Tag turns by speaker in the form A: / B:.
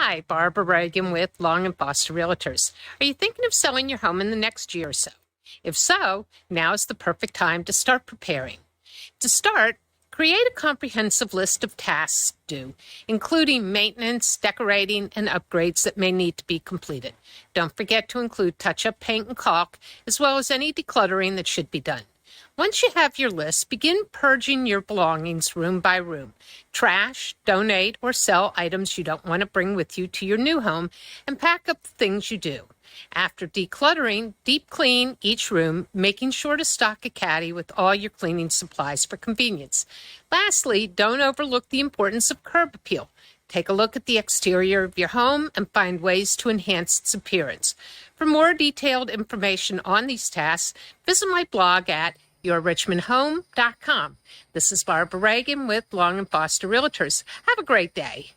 A: Hi, Barbara Reagan with Long and Foster Realtors. Are you thinking of selling your home in the next year or so? If so, now is the perfect time to start preparing. To start, create a comprehensive list of tasks due, including maintenance, decorating, and upgrades that may need to be completed. Don't forget to include touch-up paint and caulk, as well as any decluttering that should be done. Once you have your list, begin purging your belongings room by room. Trash, donate, or sell items you don't want to bring with you to your new home, and pack up the things you do. After decluttering, deep clean each room, making sure to stock a caddy with all your cleaning supplies for convenience. Lastly, don't overlook the importance of curb appeal. Take a look at the exterior of your home and find ways to enhance its appearance. For more detailed information on these tasks, visit my blog at yourrichmondhome.com. This is Barbara Reagan with Long and Foster Realtors. Have a great day.